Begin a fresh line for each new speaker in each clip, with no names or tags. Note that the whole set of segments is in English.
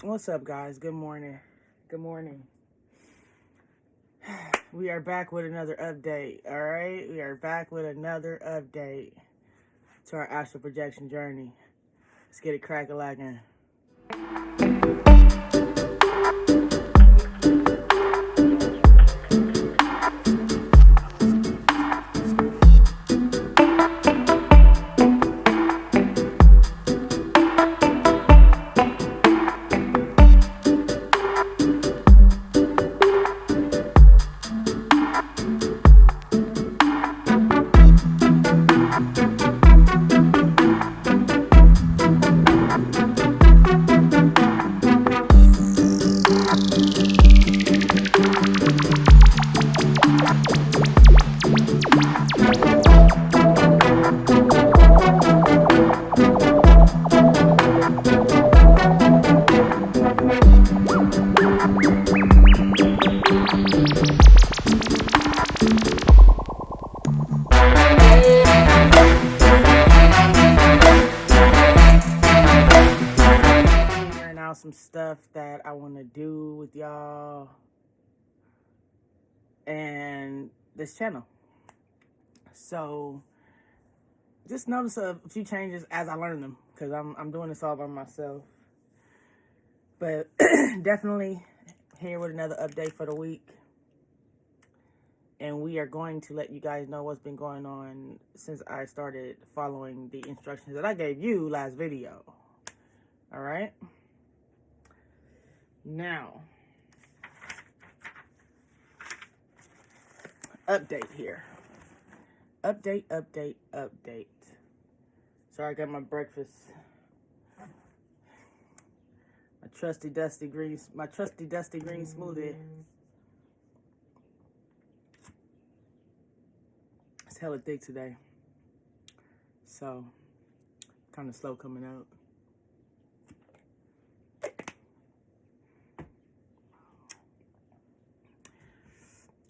What's up, guys? Good morning. Good morning. We are back with another update. All right, we are back with another update to our astral projection journey. Let's get it crack-a-lackin'. Figuring out some stuff that I want to do with y'all and this channel. So just notice a few changes as I learn them, because I'm doing this all by myself. But definitely here with another update for the week. And we are going to let you guys know what's been going on since I started following the instructions that I gave you last video. All right. Now, update here. Update. Sorry, I got my breakfast. My trusty dusty green smoothie. It's hella thick today, so kind of slow coming out.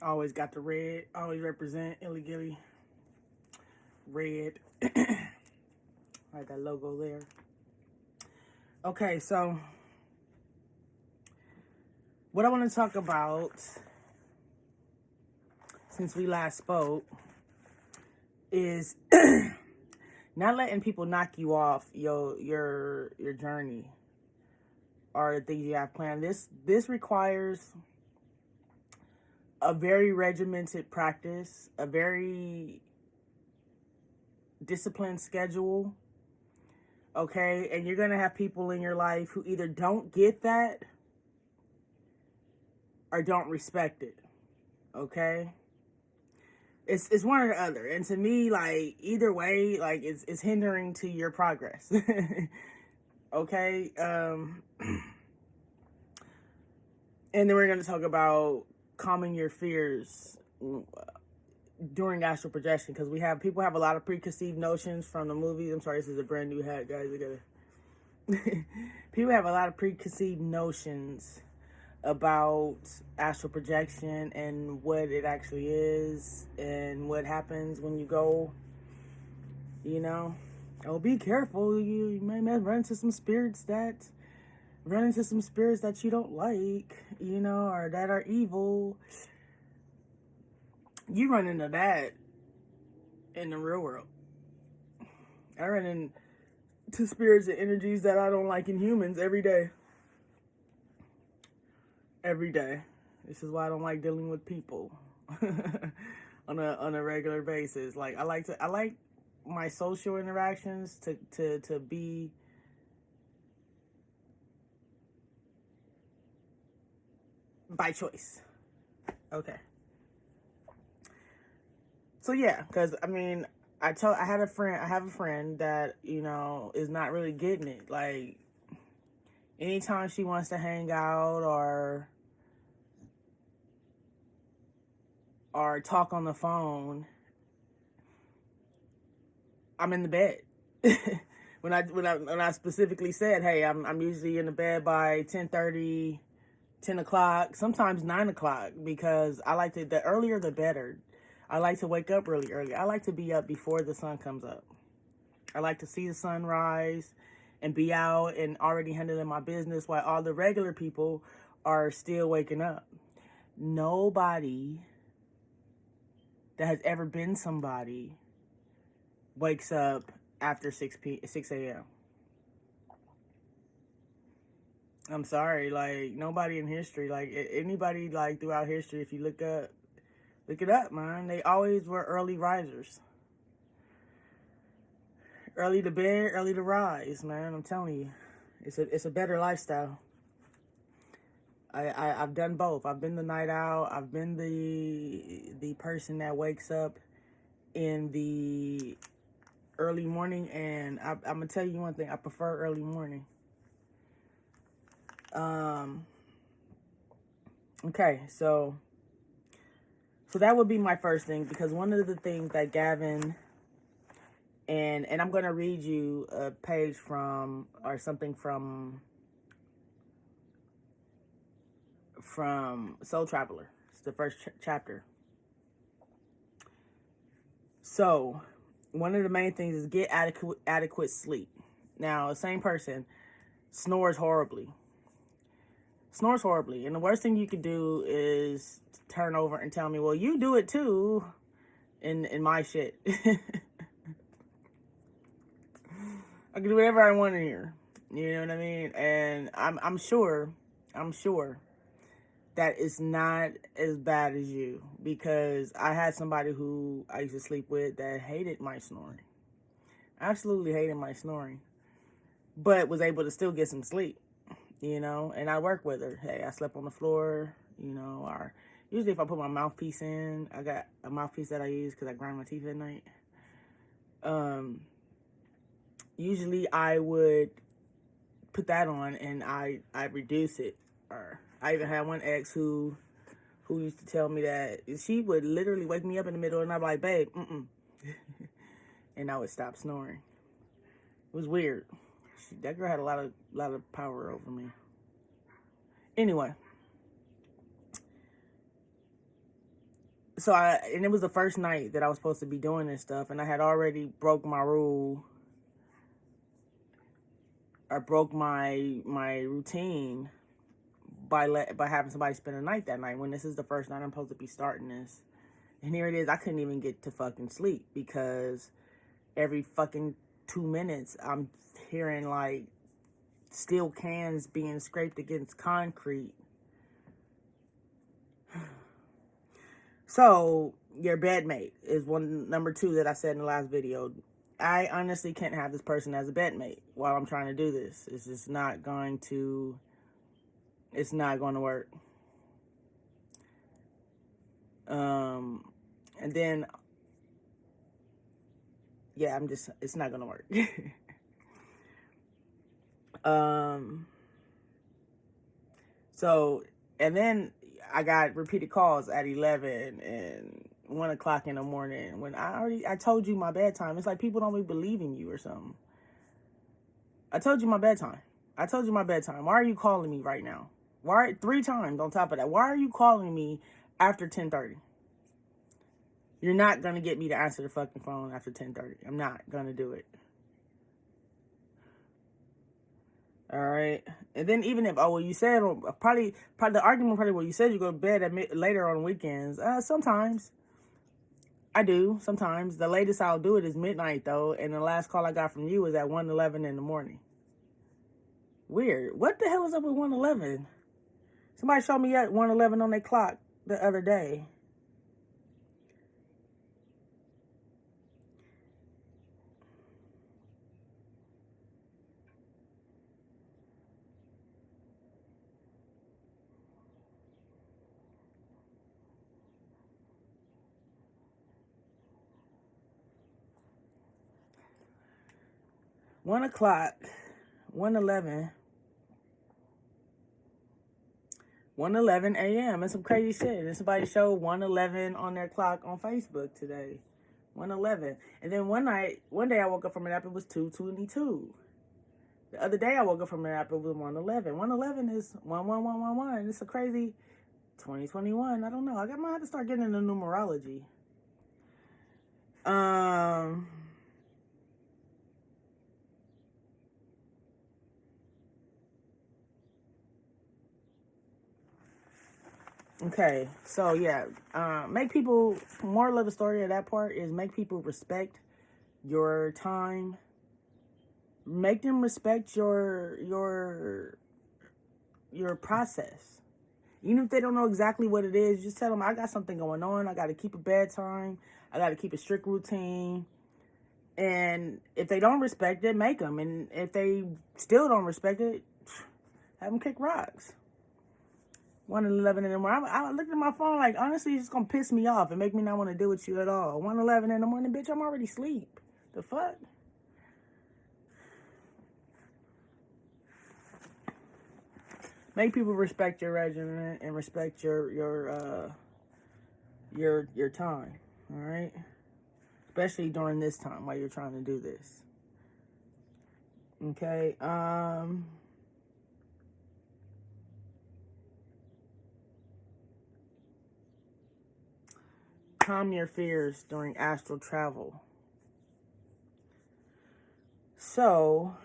Always got the red. Always represent Gilli-Occult. Red. Like that logo there. Okay, so what I want to talk about since we last spoke is not letting people knock you off your journey or the things you have planned. This requires a very regimented practice, a very disciplined schedule, okay? And you're going to have people in your life who either don't get that or don't respect it, okay? It's one or the other. And to me, like, either way, like, it's hindering to your progress, okay? And then we're going to talk about calming your fears during astral projection, because people have a lot of preconceived notions from the movies. I'm sorry, this is a brand new hat, guys. People have a lot of preconceived notions about astral projection and what it actually is and what happens when you go, oh, be careful. You may run into some spirits that you don't like, or that are evil. You run into that in the real world. I run into spirits and energies that I don't like in humans every day. Every day. This is why I don't like dealing with people on a regular basis. Like, I like my social interactions to be by choice. Okay. So yeah, because I have a friend that, is not really getting it. Like, anytime she wants to hang out or talk on the phone, I'm in the bed. when I specifically said, hey, I'm usually in the bed by 10:30, 10 o'clock, sometimes 9 o'clock, because I like the earlier the better. I like to wake up really early. I like to be up before the sun comes up. I like to see the sun rise and be out and already handling my business while all the regular people are still waking up. Nobody that has ever been somebody wakes up after 6 a.m. I'm sorry, like, nobody in history, like, anybody, like, throughout history, if you look it up, man, they always were early risers. Early to bed, early to rise, man, I'm telling you. It's a better lifestyle. I've done both. I've been the night owl. I've been the person that wakes up in the early morning, and I'm gonna tell you one thing, I prefer early morning. Okay, so that would be my first thing, because one of the things that Gavin, and I'm going to read you a page from, or something from Soul Traveler. It's the first chapter. So, one of the main things is get adequate sleep. Now, the same person snores horribly. And the worst thing you could do is turn over and tell me, well, you do it too, in my shit. I can do whatever I want in here. You know what I mean? And I'm sure that it's not as bad as you, because I had somebody who I used to sleep with that hated my snoring. Absolutely hated my snoring. But was able to still get some sleep. You know, and I work with her. Hey, I slept on the floor, you know, or usually if I put my mouthpiece in, I got a mouthpiece that I use because I grind my teeth at night. Usually I would put that on and I reduce it. Or I even had one ex who used to tell me that she would literally wake me up in the middle and I'd be like, babe, and I would stop snoring. It was weird. That girl had a lot of power over me. Anyway, so and it was the first night that I was supposed to be doing this stuff, and I had already broke my rule. I broke my routine by having somebody spend a night that night, when this is the first night I'm supposed to be starting this. And here it is, I couldn't even get to fucking sleep, because every fucking 2 minutes I'm hearing like steel cans being scraped against concrete. So your bedmate is number 2 that I said in the last video. I honestly can't have this person as a bedmate while I'm trying to do this. It's just not going to work. And then, yeah, it's not going to work. So, and then I got repeated calls at 11 and 1 o'clock in the morning when I told you my bedtime. It's like people don't be believing you or something. I told you my bedtime. Why are you calling me right now? Why 3 times on top of that? Why are you calling me after 10:30? You're not going to get me to answer the fucking phone after 10:30. I'm not going to do it. All right. And then even if, you said, probably the argument probably, well, you said you go to bed later on weekends. Sometimes. I do. Sometimes. The latest I'll do it is midnight, though. And the last call I got from you was at 1:11 in the morning. Weird. What the hell is up with 1:11? Somebody showed me at 1:11 on their clock the other day. $1 1:11 a.m. It's some crazy shit. And somebody showed 1:11 on their clock on Facebook today. 1:11. And then one day I woke up from a nap, it was 2:22. The other day I woke up from a nap, it was 1:11. 1:11 is 11111. It's a crazy 2021. I don't know. I might have to start getting into numerology. Okay, so yeah, make people, moral of the story of that part is make people respect your time. Make them respect your process. Even if they don't know exactly what it is, just tell them, I got something going on. I got to keep a bedtime. I got to keep a strict routine. And if they don't respect it, make them. And if they still don't respect it, have them kick rocks. 1:11 in the morning. I looked at my phone like, honestly, it's just going to piss me off and make me not want to deal with you at all. 1:11 in the morning, bitch, I'm already asleep. The fuck? Make people respect your regimen and respect your time. All right, especially during this time while you're trying to do this. Okay. Calm your fears during astral travel. So,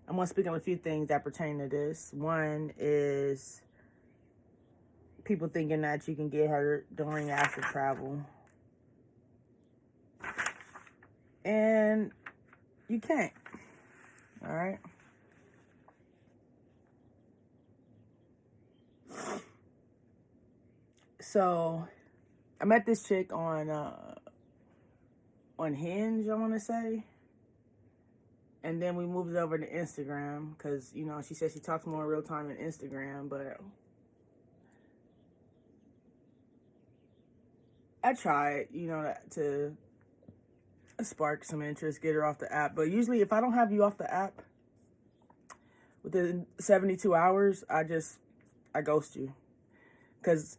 I'm going to speak on a few things that pertain to this. One is people thinking that you can get hurt during astral travel. And you can't. All right? So, I met this chick on Hinge, I want to say. And then we moved it over to Instagram because, you know, she said she talks more in real time in Instagram, but I tried, you know, to spark some interest, get her off the app. But usually if I don't have you off the app within 72 hours, I ghost you. Because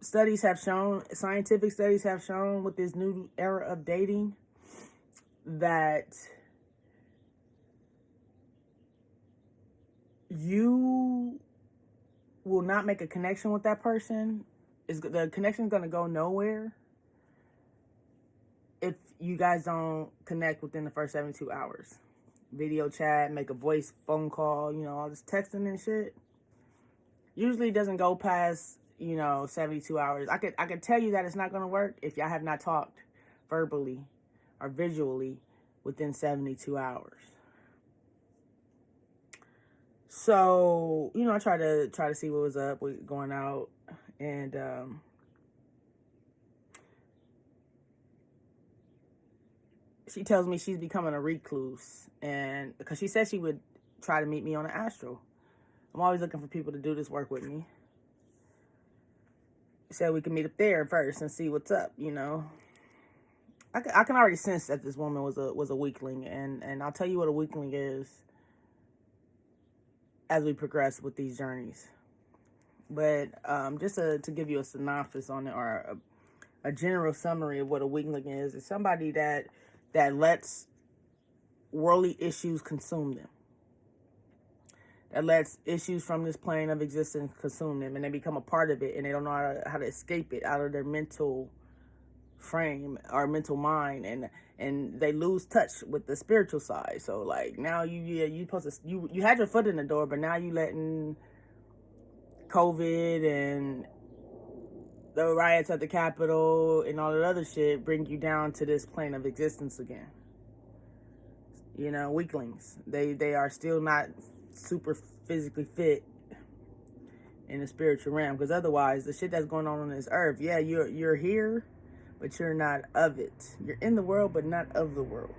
scientific studies have shown with this new era of dating that you will not make a connection with that person. The connection is going to go nowhere if you guys don't connect within the first 72 hours. Video chat, make a voice phone call, you know, all this texting and shit. Usually doesn't go past, 72 hours. I could tell you that it's not going to work if y'all have not talked verbally or visually within 72 hours. So, I try to see what was up with going out, and she tells me she's becoming a recluse, and because she said she would try to meet me on an Astral. I'm always looking for people to do this work with me. She said we can meet up there first and see what's up, I can already sense that this woman was a weakling, and I'll tell you what a weakling is as we progress with these journeys. But just to give you a synopsis on it, or a general summary of what a weakling is somebody that lets worldly issues consume them. That lets issues from this plane of existence consume them, and they become a part of it, and they don't know how to escape it out of their mental frame or mental mind, and they lose touch with the spiritual side. So like now you supposed to you had your foot in the door, but now you letting COVID and the riots at the Capitol and all that other shit bring you down to this plane of existence again. Weaklings. They are still not super physically fit in the spiritual realm, because otherwise the shit that's going on this earth, yeah, you're here, but you're not of it. You're in the world, but not of the world.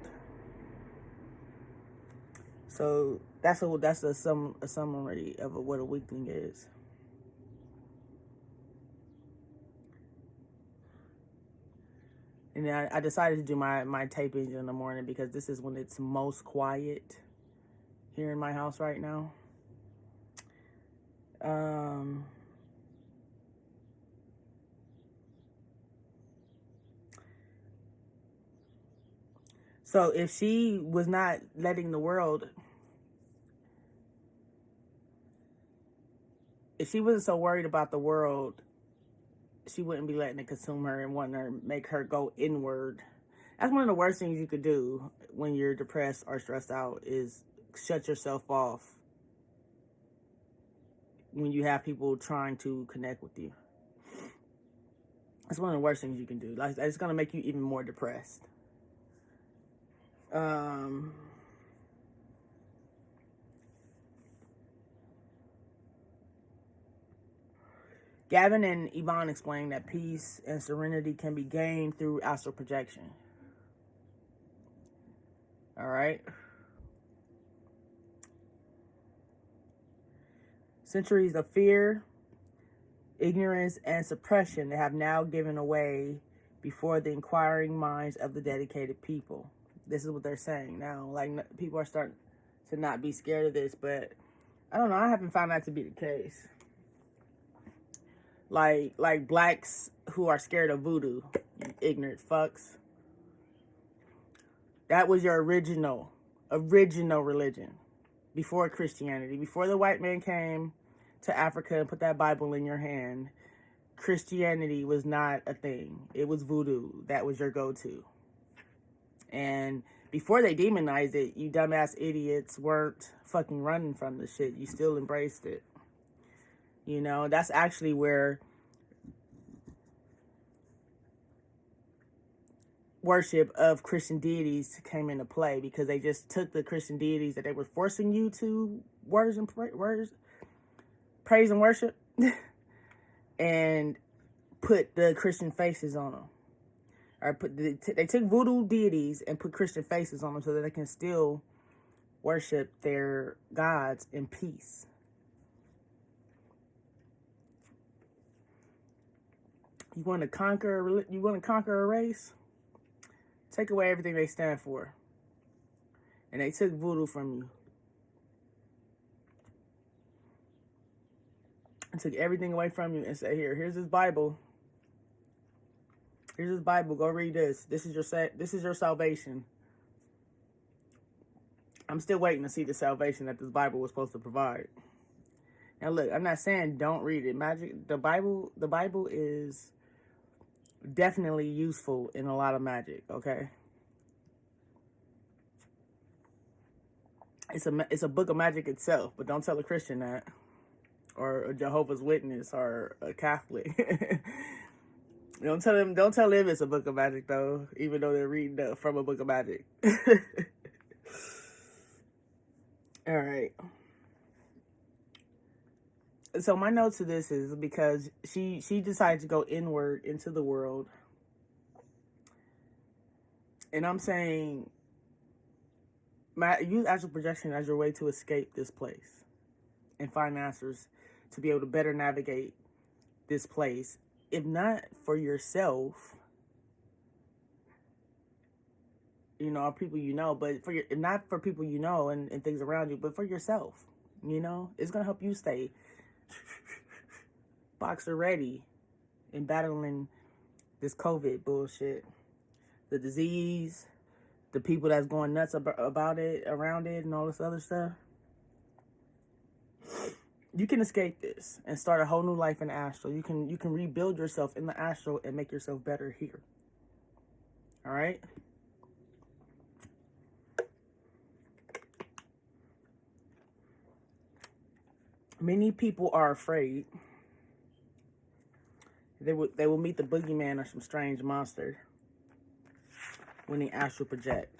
So that's a summary of what a weakling is. And I decided to do my tapings in the morning because this is when it's most quiet here in my house right now. So if she was not letting the world, if she wasn't so worried about the world, she wouldn't be letting it consume her and wanting to make her go inward. That's one of the worst things you could do when you're depressed or stressed out is shut yourself off when you have people trying to connect with you. That's one of the worst things you can do. Like, it's going to make you even more depressed. Gavin and Yvonne explain that peace and serenity can be gained through astral projection. All right. Centuries of fear, ignorance, and suppression have now given away before the inquiring minds of the dedicated people. This is what they're saying now. Like, people are starting to not be scared of this, but I don't know. I haven't found that to be the case. Like blacks who are scared of voodoo, you ignorant fucks. That was your original religion before Christianity. Before the white man came to Africa and put that Bible in your hand, Christianity was not a thing. It was voodoo. That was your go-to. And before they demonized it, you dumbass idiots weren't fucking running from the shit. You still embraced it. You know, that's actually where worship of Christian deities came into play, because they just took the Christian deities that they were forcing you to praise and worship and put the Christian faces on them. Or they took voodoo deities and put Christian faces on them so that they can still worship their gods in peace. You want to conquer a race? Take away everything they stand for. And they took voodoo from you. And took everything away from you and said, here's this Bible. Here's this Bible. Go read this. This is your salvation. I'm still waiting to see the salvation that this Bible was supposed to provide. Now look, I'm not saying don't read it. The Bible is definitely useful in a lot of magic, okay? It's a book of magic itself, but don't tell a Christian that, or a Jehovah's Witness, or a Catholic. Don't tell them it's a book of magic though, even though they're reading from a book of magic. All right. So my note to this is because she decided to go inward into the world. And I'm saying, use astral projection as your way to escape this place and find answers to be able to better navigate this place. If not for yourself, you know, or people you know, but not for people you know and things around you, but for yourself, you know, it's going to help you stay boxer ready in battling this COVID bullshit, the disease, the people that's going nuts about it, around it, and all this other stuff. You can escape this and start a whole new life in the astral. You can rebuild yourself in the astral and make yourself better here. All right? Many people are afraid they will meet the boogeyman or some strange monster when they astral project.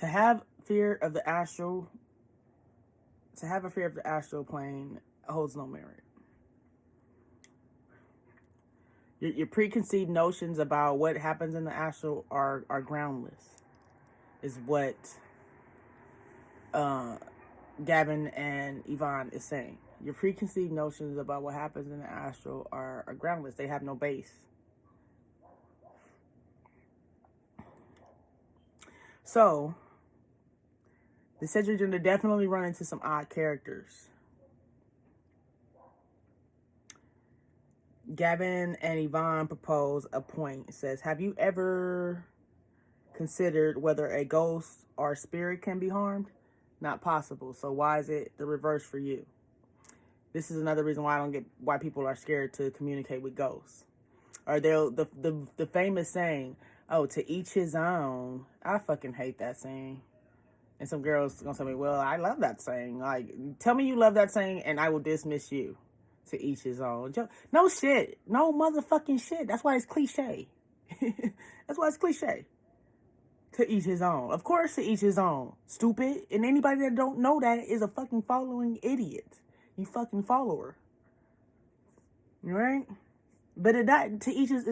To have a fear of the astral plane holds no merit. Your preconceived notions about what happens in the astral are groundless, is what Gavin and Yvonne is saying. Your preconceived notions about what happens in the astral are groundless. They have no base. So, they said you're going to definitely run into some odd characters. Gavin and Yvonne propose a point. It says, have you ever considered whether a ghost or spirit can be harmed? Not possible. So why is it the reverse for you? This is another reason why I don't get why people are scared to communicate with ghosts. Or they'll the famous saying, "Oh, to each his own." I fucking hate that saying. And some girls gonna tell me, "Well, I love that saying." Like, tell me you love that saying, and I will dismiss you. To each his own. No shit. No motherfucking shit. That's why it's cliche. That's why it's cliche. To each his own. Of course, to each his own. Stupid. And anybody that don't know that is a fucking following idiot. You fucking follower. Right? But it's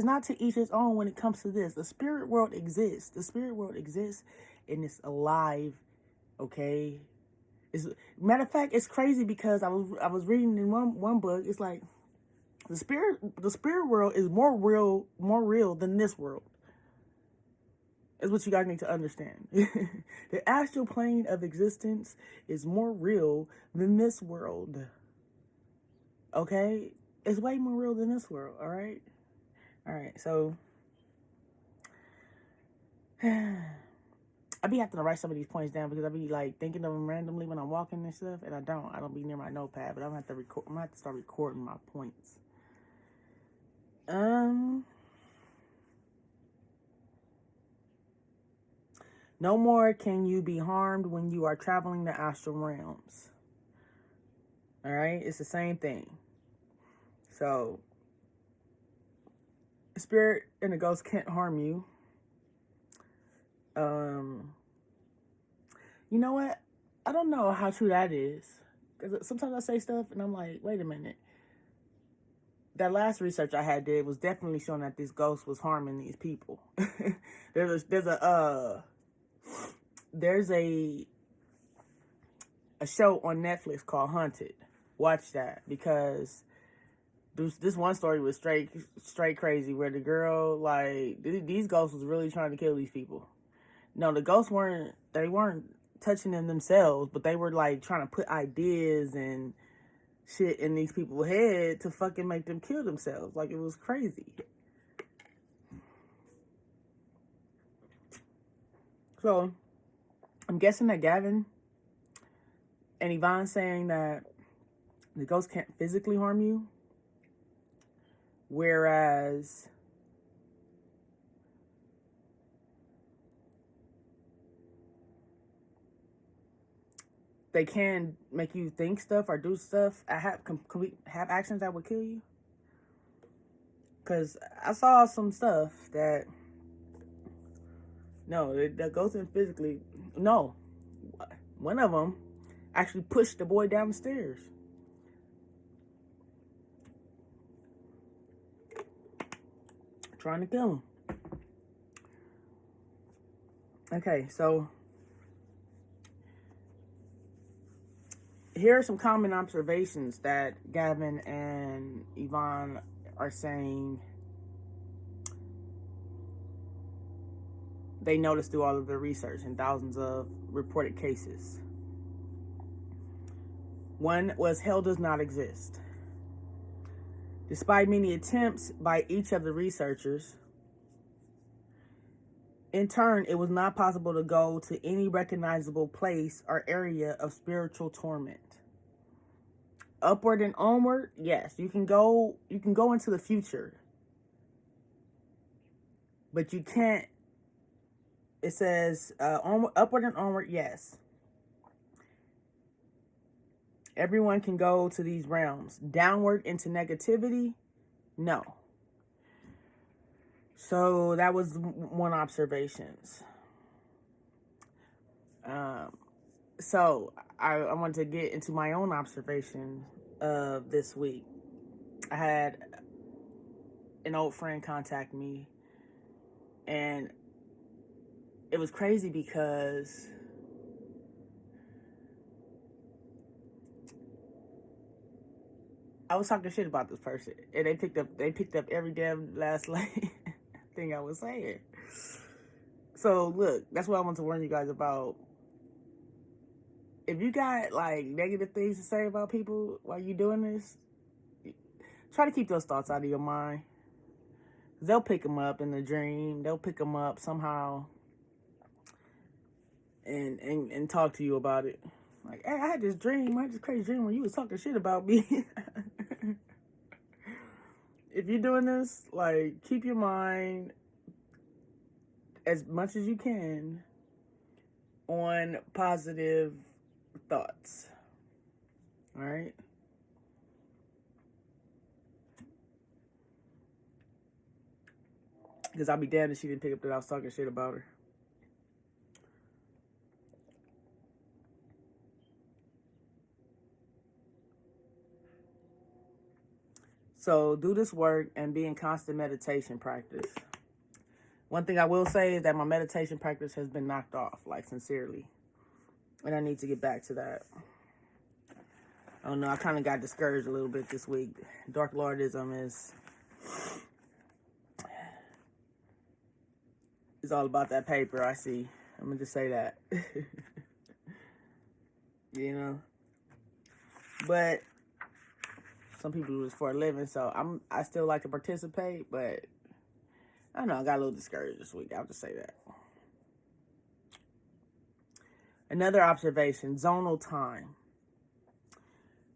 not to each his own when it comes to this. The spirit world exists. The spirit world exists and it's alive. Okay? Matter of fact, it's crazy because I was reading in one book. It's like the spirit world is more real than this world. Is what you guys need to understand. The astral plane of existence is more real than this world. Okay, it's way more real than this world. All right. So I be having to write some of these points down because I be like thinking of them randomly when I'm walking and stuff, and I don't be near my notepad, but I'm gonna have to record. I'm gonna have to start recording my points. No more can you be harmed when you are traveling the astral realms. All right, it's the same thing. So, the spirit and the ghost can't harm you. You know what? I don't know how true that is. Because sometimes I say stuff and I'm like, wait a minute. That last research I had did was definitely showing that this ghost was harming these people. There's a show on Netflix called Haunted. Watch that because this one story was straight crazy where the girl, like, these ghosts was really trying to kill these people. No, the ghosts weren't touching them themselves, but they were like trying to put ideas and shit in these people's head to fucking make them kill themselves. Like, it was crazy. So I'm guessing that Gavin and Yvonne saying that the ghost can't physically harm you, whereas they can make you think stuff or do stuff. Have actions that would kill you. Because I saw some stuff that, no, that goes in physically. No, one of them actually pushed the boy down the stairs. Trying to kill him. Okay, so here are some common observations that Gavin and Yvonne are saying they noticed through all of their research and thousands of reported cases. One was hell does not exist. Despite many attempts by each of the researchers, in turn, it was not possible to go to any recognizable place or area of spiritual torment. Upward and onward, yes, you can go into the future. But you can't. It says upward and onward, yes. Everyone can go to these realms. Downward into negativity, no. So that was one observations. So I wanted to get into my own observation of this week. I had an old friend contact me, and it was crazy because I was talking shit about this person, and they picked up every damn last thing I was saying. So look, that's what I want to warn you guys about. If you got like negative things to say about people while you doing this, try to keep those thoughts out of your mind. They'll pick them up in the dream. They'll pick them up somehow and talk to you about it. Like, hey, I had this dream. I had this crazy dream when you was talking shit about me. If you're doing this, like, keep your mind as much as you can on positive thoughts. All right? Because I'll be damned if she didn't pick up that I was talking shit about her. So do this work and be in constant meditation practice. One thing I will say is that my meditation practice has been knocked off, like, sincerely. And I need to get back to that. I don't know, I kind of got discouraged a little bit this week. Dark Lordism is all about that paper, I see. I'm going to just say that. You know? But some people do this for a living, so I still like to participate, but I don't know, I got a little discouraged this week. I'll just say that. Another observation, zonal time.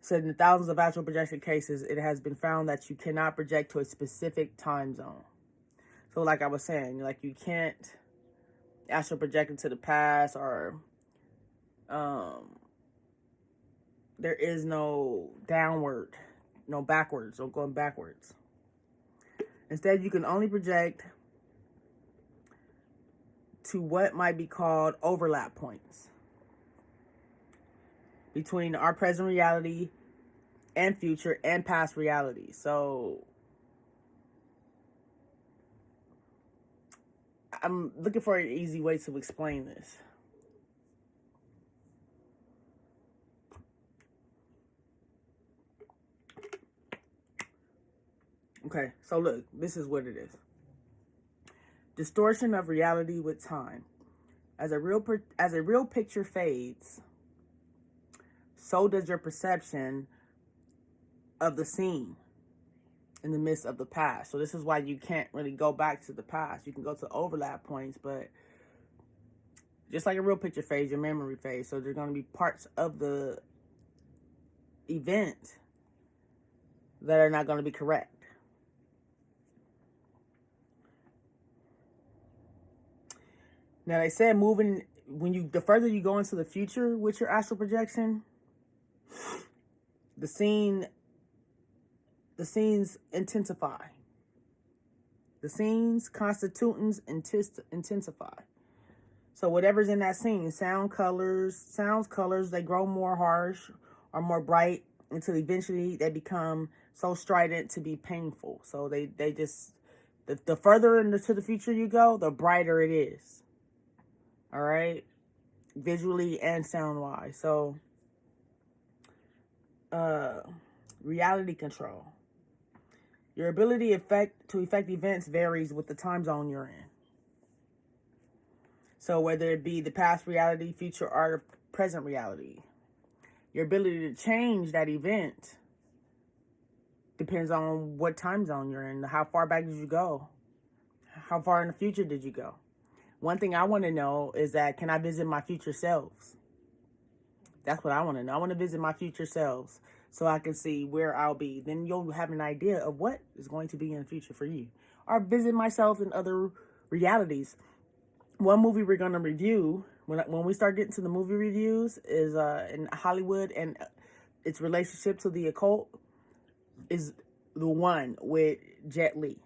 Said in thousands of astral projection cases, it has been found that you cannot project to a specific time zone. So like I was saying, like, you can't astral project into the past, or there is no downward, no backwards, or going backwards. Instead, you can only project to what might be called overlap points between our present reality and future and past reality. So I'm looking for an easy way to explain this. Okay, so look, this is what it is. Distortion of reality with time. As a real picture fades, so does your perception of the scene in the midst of the past. So this is why you can't really go back to the past. You can go to overlap points, but just like a real picture fades, your memory fades. So there's going to be parts of the event that are not going to be correct. Now, they said the further you go into the future with your astral projection, the scenes intensify. The scenes, constituents intensify. So whatever's in that scene, sounds, colors, they grow more harsh or more bright until eventually they become so strident to be painful. So they just, the further into the future you go, the brighter it is. All right, visually and sound wise. So, reality control. Your ability to affect events varies with the time zone you're in. So whether it be the past reality, future, or present reality, your ability to change that event depends on what time zone you're in. How far back did you go? How far in the future did you go? One thing I want to know is that, can I visit my future selves? That's what I want to know. I want to visit my future selves so I can see where I'll be. Then you'll have an idea of what is going to be in the future for you. Or visit myself in other realities. One movie we're going to review, when we start getting to the movie reviews, is in Hollywood, and its relationship to the occult is the one with Jet Li.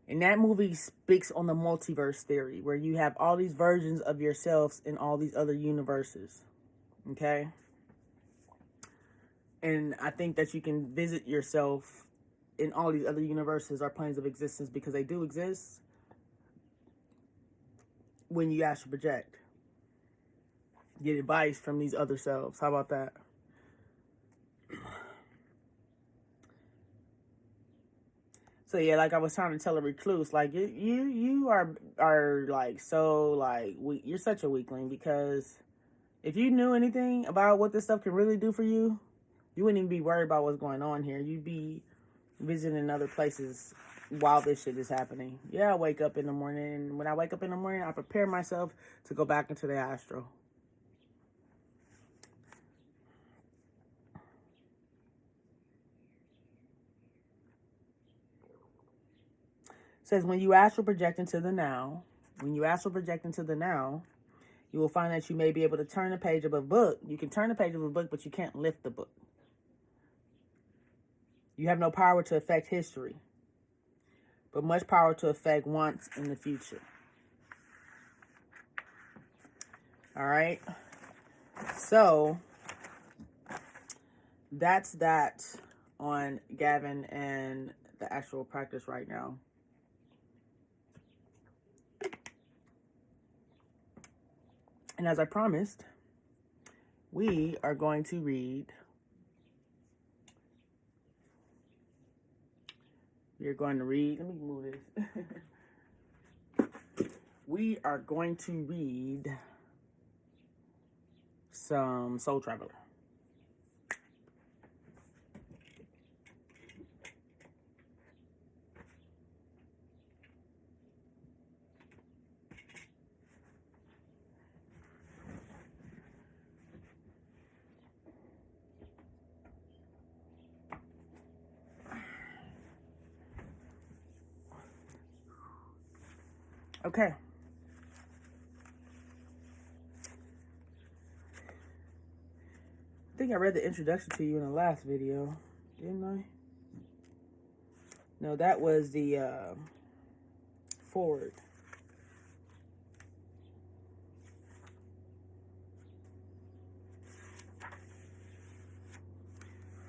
And that movie speaks on the multiverse theory, where you have all these versions of yourselves in all these other universes. Okay? And I think that you can visit yourself in all these other universes or planes of existence, because they do exist, when you astral project. Get advice from these other selves. How about that? So yeah, like I was trying to tell a recluse, like you are like, so like, you're such a weakling, because if you knew anything about what this stuff can really do for you, you wouldn't even be worried about what's going on here. You'd be visiting other places while this shit is happening. Yeah, I wake up in the morning, and when I wake up in the morning, I prepare myself to go back into the astral. says when you astral project into the now, you will find that you may be able to turn a page of a book. You can turn a page of a book, but you can't lift the book. You have no power to affect history, but much power to affect wants in the future. All right. So that's that on Gavin and the actual practice right now. And as I promised, we are going to read. Let me move this. We are going to read some Soul Traveler. Okay. I think I read the introduction to you in the last video, didn't I? No, that was the forward.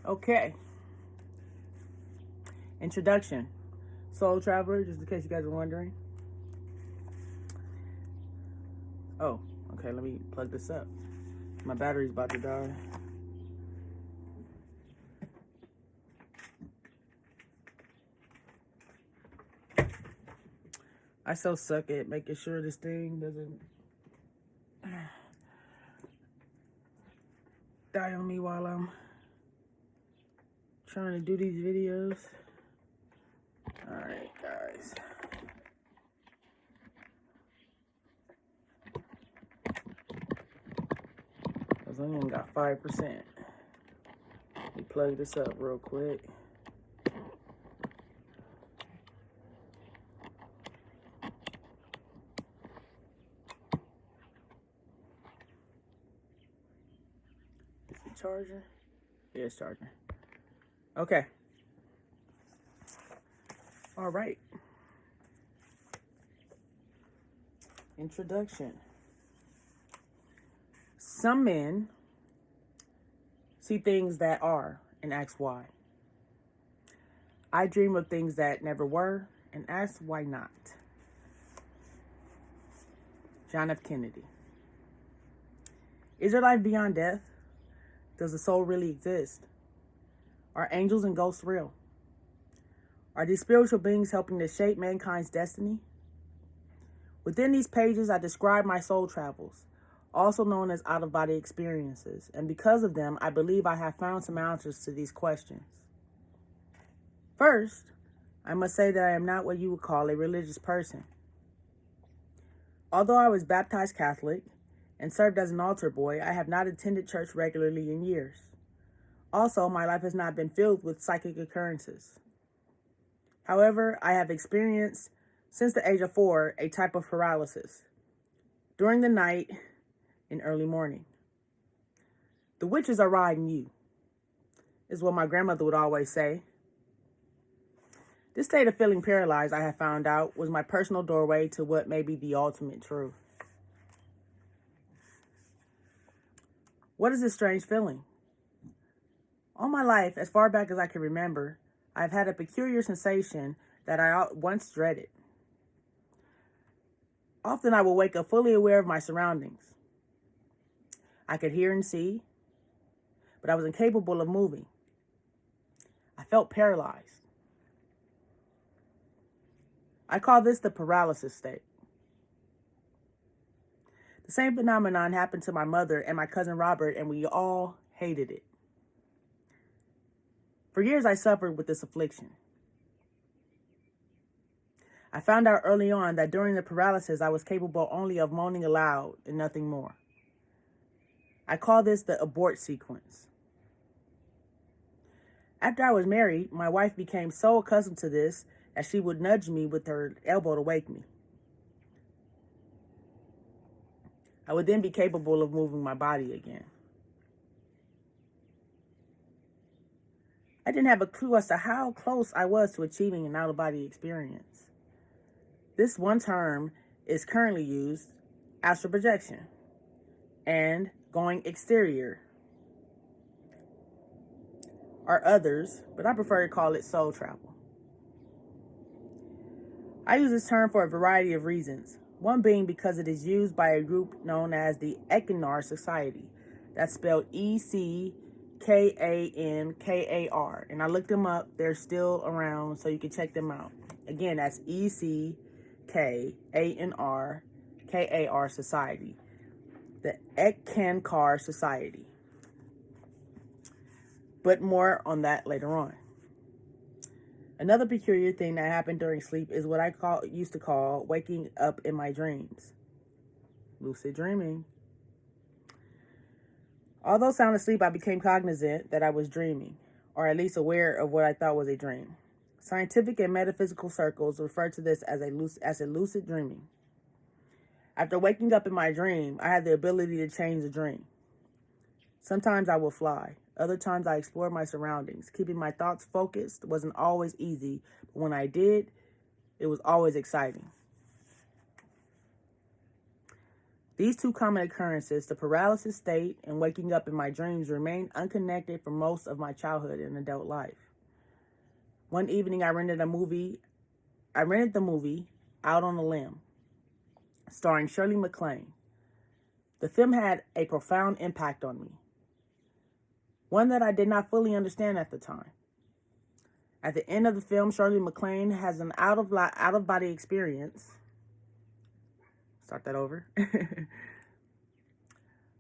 Okay. Introduction. Soul Traveler, just in case you guys are wondering. Oh, okay, let me plug this up. My battery's about to die. I so suck at making sure this thing doesn't die on me while I'm trying to do these videos. Alright, guys. I only got 5%. Let me plug this up real quick. Is it charging? Yeah, it's charging. Okay. All right. Introduction. Some men see things that are and ask why. I dream of things that never were and ask why not. John F. Kennedy. Is there life beyond death? Does the soul really exist? Are angels and ghosts real? Are these spiritual beings helping to shape mankind's destiny? Within these pages, I describe my soul travels, also known as out-of-body experiences, and because of them, I believe I have found some answers to these questions. First, I must say that I am not what you would call a religious person. Although I was baptized Catholic and served as an altar boy, I have not attended church regularly in years. Also, my life has not been filled with psychic occurrences. However, I have experienced, since the age of 4, a type of paralysis during the night and early morning. The witches are riding you, is what my grandmother would always say. This state of feeling paralyzed, I have found out, was my personal doorway to what may be the ultimate truth. What is this strange feeling? All my life, as far back as I can remember, I've had a peculiar sensation that I once dreaded. Often I will wake up fully aware of my surroundings. I could hear and see, but I was incapable of moving. I felt paralyzed. I call this the paralysis state. The same phenomenon happened to my mother and my cousin Robert, and we all hated it. For years, I suffered with this affliction. I found out early on that during the paralysis, I was capable only of moaning aloud and nothing more. I call this the abort sequence. After I was married, my wife became so accustomed to this as she would nudge me with her elbow to wake me. I would then be capable of moving my body again. I didn't have a clue as to how close I was to achieving an out-of-body experience. This one term is currently used, astral projection, and going exterior are others, but I prefer to call it soul travel. I use this term for a variety of reasons, one being because it is used by a group known as the Ekankar Society. That's spelled Ekankar, and I looked them up. They're still around, so you can check them out. Again, that's Ekankar Society, the Ekankar Society. But more on that later on. Another peculiar thing that happened during sleep is what I used to call waking up in my dreams. Lucid dreaming. Although sound asleep, I became cognizant that I was dreaming, or at least aware of what I thought was a dream. Scientific and metaphysical circles refer to this as a lucid dreaming. After waking up in my dream, I had the ability to change the dream. Sometimes I will fly. Other times I explored my surroundings. Keeping my thoughts focused wasn't always easy, but when I did, it was always exciting. These two common occurrences, the paralysis state and waking up in my dreams, remained unconnected for most of my childhood and adult life. One evening I rented the movie Out on a Limb, starring Shirley MacLaine. The film had a profound impact on me, one that I did not fully understand at the time. At the end of the film, Shirley MacLaine has an out-of-body experience. Start that over.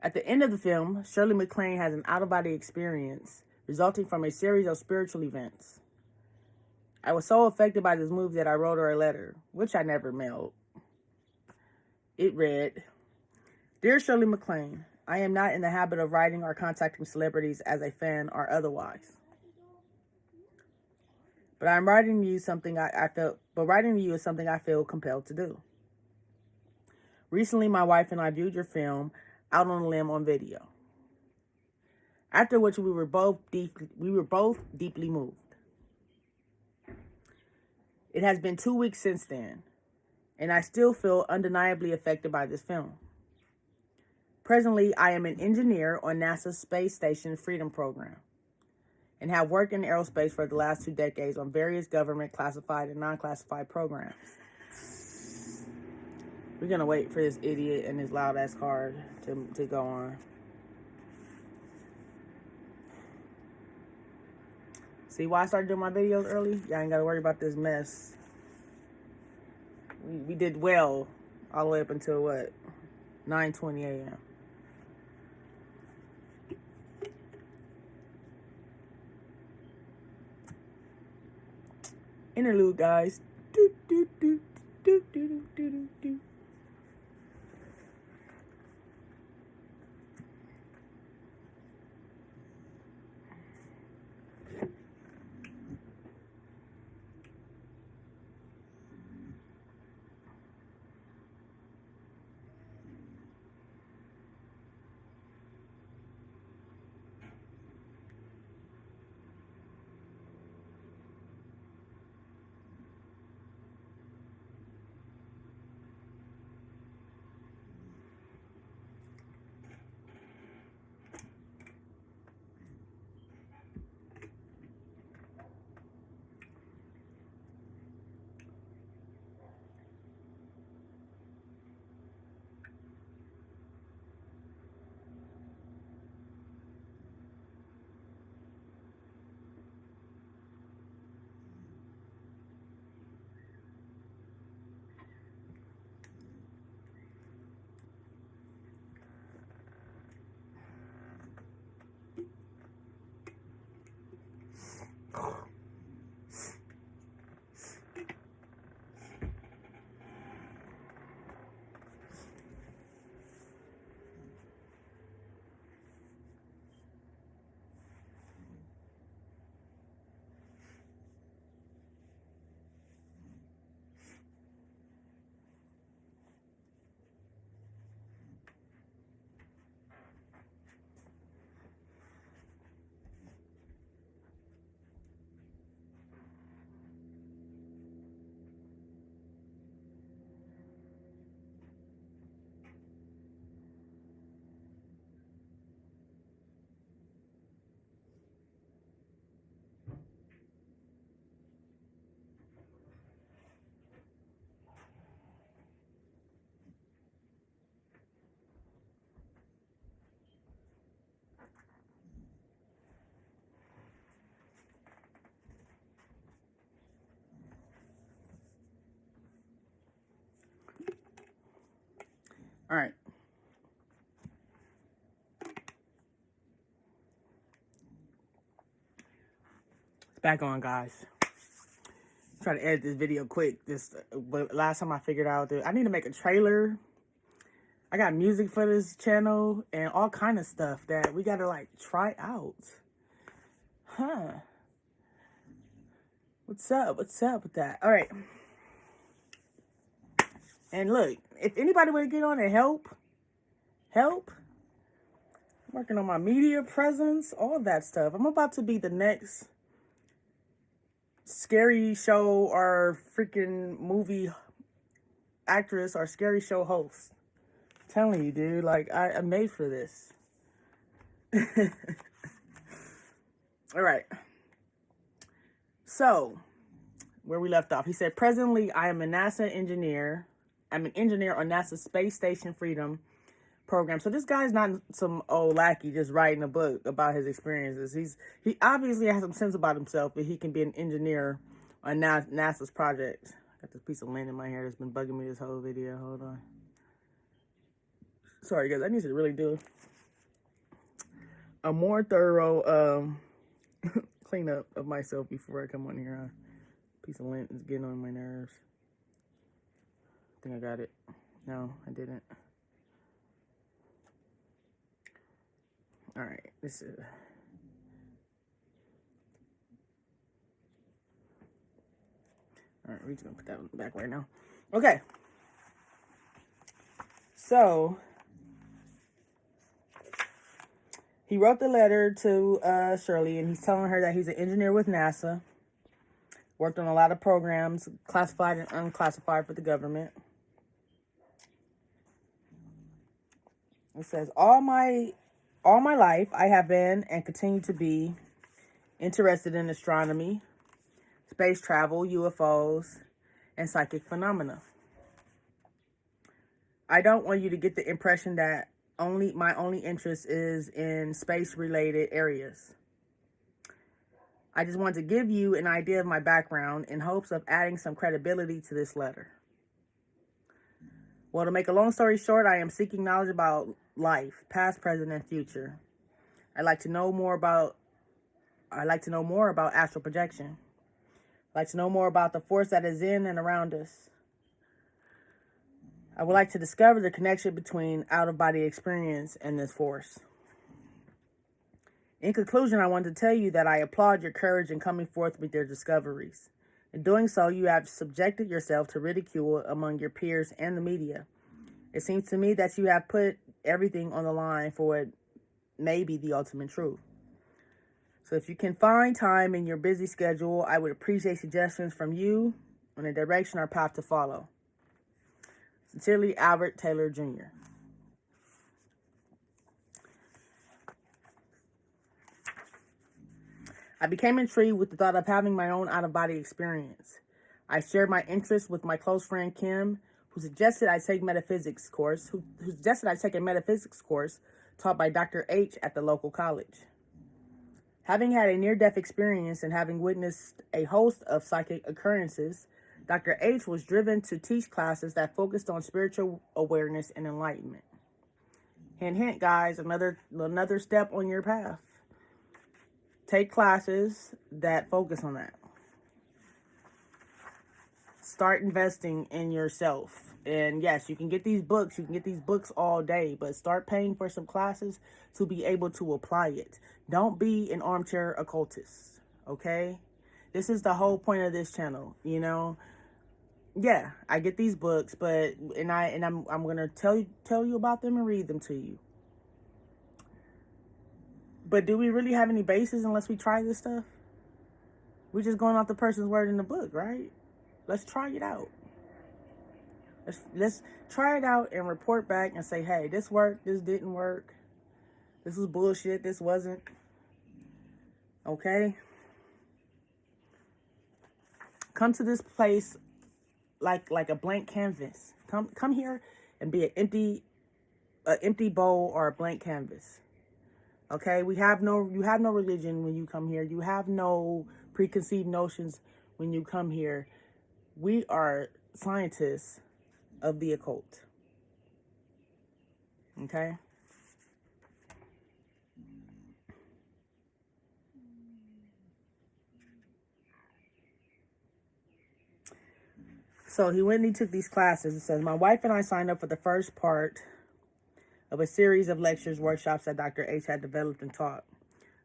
At the end of the film, Shirley MacLaine has an out-of-body experience resulting from a series of spiritual events. I was so affected by this movie that I wrote her a letter, which I never mailed. It read, "Dear Shirley MacLaine, I am not in the habit of writing or contacting celebrities as a fan or otherwise. But writing to you is something I feel compelled to do. Recently, my wife and I viewed your film Out on a Limb on video, after which we were both deeply moved. It has been 2 weeks since then, and I still feel undeniably affected by this film. Presently, I am an engineer on NASA's Space Station Freedom Program and have worked in aerospace for the last 2 decades on various government classified and non-classified programs." We're going to wait for this idiot and his loud-ass car to go on. See why I started doing my videos early? Y'all ain't got to worry about this mess. We did well all the way up until, 9:20 a.m. Interlude, guys. Do, do, do, do, do, do, do, do. All right. It's back on, guys. Try to edit this video quick. But last time I figured out that I need to make a trailer. I got music for this channel and all kind of stuff that we gotta like try out. Huh. What's up? What's up with that? All right. And look, if anybody would get on and help. I'm working on my media presence, all that stuff. I'm about to be the next scary show or freaking movie actress or scary show host. I'm telling you, dude, like I'm made for this. All right. So, where we left off, he said, presently, I am a NASA engineer. I'm an engineer on NASA's Space Station Freedom program. So this guy's not some old lackey just writing a book about his experiences. He obviously has some sense about himself, but he can be an engineer on NASA's project. Got this piece of lint in my hair that's been bugging me this whole video. Hold on. Sorry, guys. I need to really do a more thorough cleanup of myself before I come on here. Piece of lint is getting on my nerves. I think I got it. No, I didn't. All right, this is. All right, we're just gonna put that one back right now. Okay. So he wrote the letter to Shirley, and he's telling her that he's an engineer with NASA. Worked on a lot of programs, classified and unclassified for the government. It says, all my life, I have been and continue to be interested in astronomy, space travel, UFOs, and psychic phenomena. I don't want you to get the impression that my only interest is in space-related areas. I just want to give you an idea of my background in hopes of adding some credibility to this letter. Well, to make a long story short, I am seeking knowledge about life, past, present, and future. I'd like to know more about astral projection. I'd like to know more about the force that is in and around us. I would like to discover the connection between out-of-body experience and this force. In conclusion, I want to tell you that I applaud your courage in coming forth with your discoveries. In doing so, you have subjected yourself to ridicule among your peers and the media. It seems to me that you have put everything on the line for what may be the ultimate truth. So if you can find time in your busy schedule, I would appreciate suggestions from you on a direction or path to follow. Sincerely, Albert Taylor Jr. I became intrigued with the thought of having my own out-of-body experience. I shared my interest with my close friend Kim, who suggested I take a metaphysics course taught by Dr. H at the local college. Having had a near-death experience and having witnessed a host of psychic occurrences, Dr. H was driven to teach classes that focused on spiritual awareness and enlightenment. Hint, hint, guys, another step on your path. Take classes that focus on that. Start investing in yourself. And yes, you can get these books. You can get these books all day. But start paying for some classes to be able to apply it. Don't be an armchair occultist. Okay? This is the whole point of this channel. You know? Yeah, I get these books. I'm going to tell you about them and read them to you. But do we really have any basis unless we try this stuff? We're just going off the person's word in the book, right? Let's try it out. Let's try it out and report back and say, hey, this worked, this didn't work. This was bullshit, this wasn't. Okay? Come to this place like a blank canvas. Come here and be an empty bowl or a blank canvas. Okay, you have no religion when you come here. You have no preconceived notions when you come here. We are scientists of the occult. Okay? So he went and he took these classes. It says, my wife and I signed up for the first part of a series of lectures, workshops that Dr. H had developed and taught.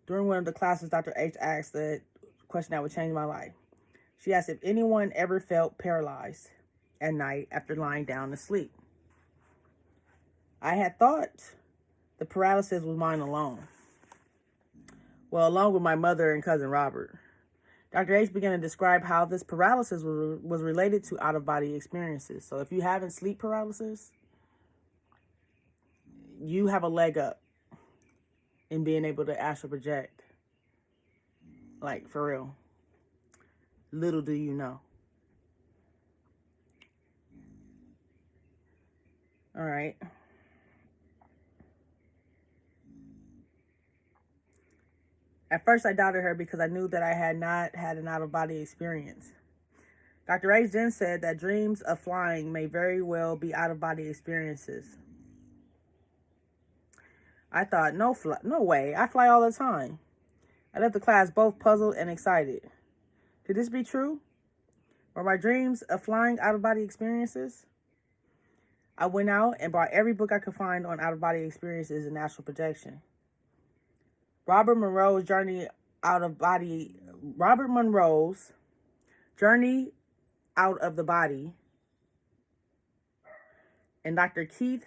During one of the classes, Dr. H asked the question that would change my life. She asked if anyone ever felt paralyzed at night after lying down to sleep. I had thought the paralysis was mine alone. Well, along with my mother and cousin Robert. Dr. H began to describe how this paralysis was related to out-of-body experiences. So if you having sleep paralysis, you have a leg up in being able to astral project. Like, for real. Little do you know. All right. At first, I doubted her because I knew that I had not had an out-of-body experience. Dr. H then said that dreams of flying may very well be out-of-body experiences. I thought, no way, I fly all the time. I left the class both puzzled and excited. Could this be true? Were my dreams of flying out-of-body experiences? I went out and bought every book I could find on out-of-body experiences and astral projection. Robert Monroe's Journey Out of the Body, and Dr. Keith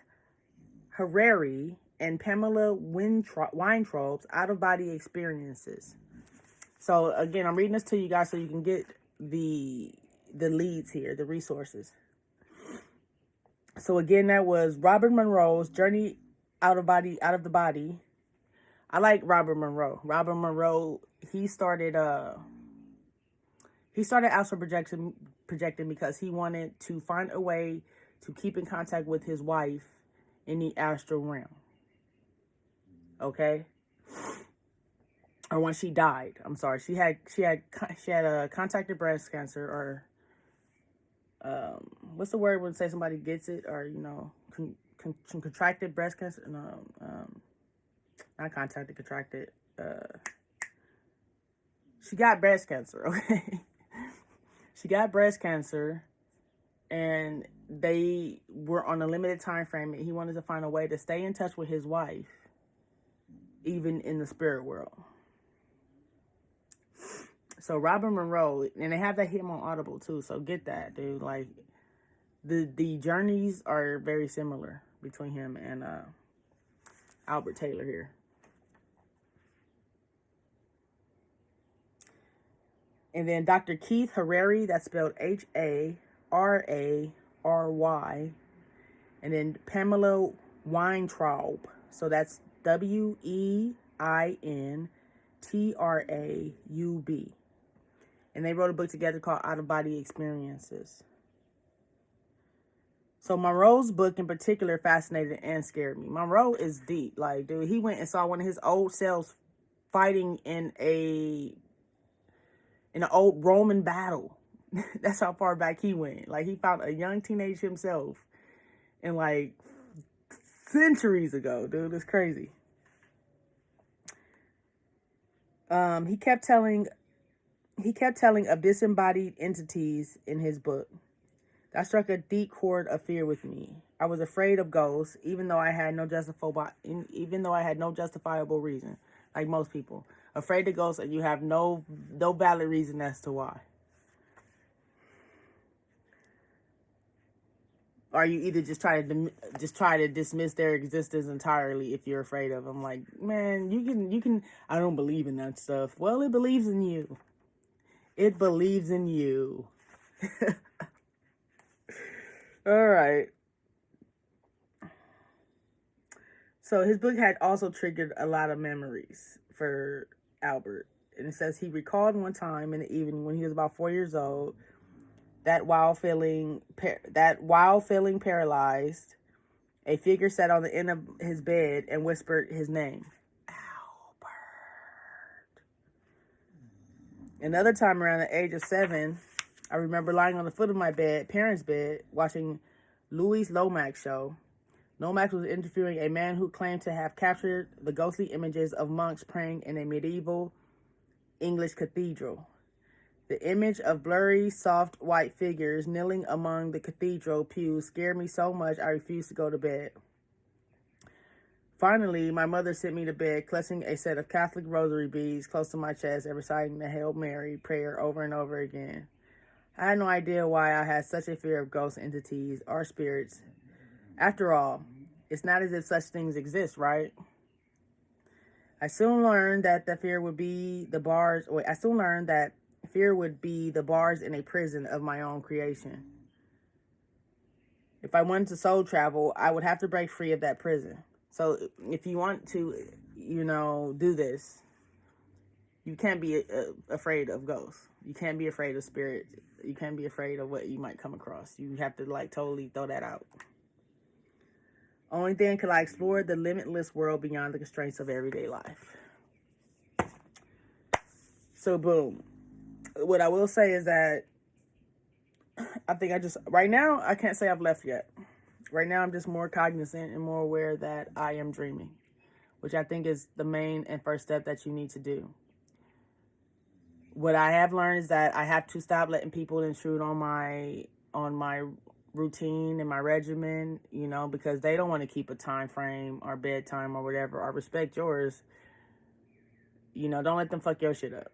Harary and Pamela Weintraub's Out-of-Body Experiences. So again, I'm reading this to you guys so you can get the leads here, the resources. So again, that was Robert Monroe's Journey Out of the Body. I like Robert Monroe. Robert Monroe, he started astral projecting because he wanted to find a way to keep in contact with his wife in the astral realm. Okay? Or when she died. I'm sorry. She had contacted breast cancer, or what's the word when say somebody gets it, or contracted breast cancer? No, not contacted, contracted. She got breast cancer. Okay, she got breast cancer, and they were on a limited time frame. And he wanted to find a way to stay in touch with his wife, even in the spirit world. So Robert Monroe, and they have that him on Audible too. So get that, dude. Like the journeys are very similar between him and Albert Taylor here. And then Dr. Keith Harary, that's spelled Harary. And then Pamela Weintraub. So that's Weintraub. And they wrote a book together called Out of Body Experiences. So Monroe's book in particular fascinated and scared me. Monroe is deep. Like, dude, he went and saw one of his old selves fighting in an old Roman battle. That's how far back he went. Like, he found a young teenage himself in like centuries ago, dude. It's crazy. He kept telling of disembodied entities in his book. That struck a deep chord of fear with me. I was afraid of ghosts, even though I had no justifiable reason, like most people. Afraid of ghosts, and you have no valid reason as to why. Or you either just try to dismiss their existence entirely if you're afraid of them. Like, man, you can. I don't believe in that stuff. Well, it believes in you. It believes in you. All right. So his book had also triggered a lot of memories for Albert. And it says he recalled one time in the evening when he was about 4 years old that while feeling paralyzed, a figure sat on the end of his bed and whispered his name. Albert. Another time around the age of 7, I remember lying on the foot of my parents' bed, watching Louis Lomax show. Nomax was interviewing a man who claimed to have captured the ghostly images of monks praying in a medieval English cathedral. The image of blurry, soft white figures kneeling among the cathedral pews scared me so much I refused to go to bed. Finally, my mother sent me to bed, clutching a set of Catholic rosary beads close to my chest and reciting the Hail Mary prayer over and over again. I had no idea why I had such a fear of ghost entities or spirits. After all, it's not as if such things exist, right? I soon learned that fear would be the bars in a prison of my own creation. If I wanted to soul travel, I would have to break free of that prison. So if you want to, do this, you can't be afraid of ghosts. You can't be afraid of spirits. You can't be afraid of what you might come across. You have to totally throw that out. Only then could I explore the limitless world beyond the constraints of everyday life. So boom. What I will say is that I think right now, I can't say I've left yet. Right now, I'm just more cognizant and more aware that I am dreaming, which I think is the main and first step that you need to do. What I have learned is that I have to stop letting people intrude on my routine and my regimen, because they don't want to keep a time frame or bedtime or whatever, or respect yours. Don't let them fuck your shit up.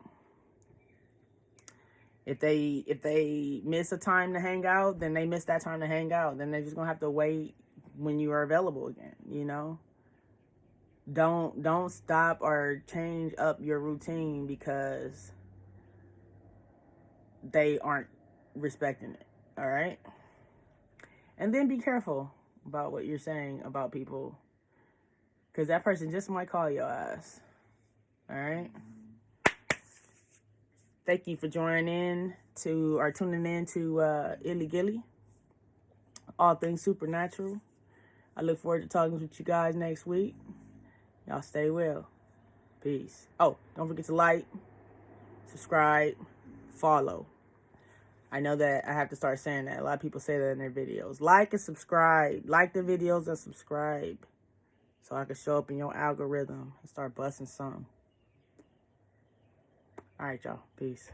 If they miss a time to hang out, then they miss that time to hang out. Then they're just gonna have to wait when you are available again. Don't stop or change up your routine because they aren't respecting it. All right. And then be careful about what you're saying about people, because that person just might call your ass. All right. Thank you for tuning in to Gilli-Occult, all things supernatural. I look forward to talking with you guys next week. Y'all stay well. Peace. Oh, don't forget to like, subscribe, follow. I know that I have to start saying that. A lot of people say that in their videos. Like and subscribe. Like the videos and subscribe, so I can show up in your algorithm and start busting some. All right, y'all. Peace.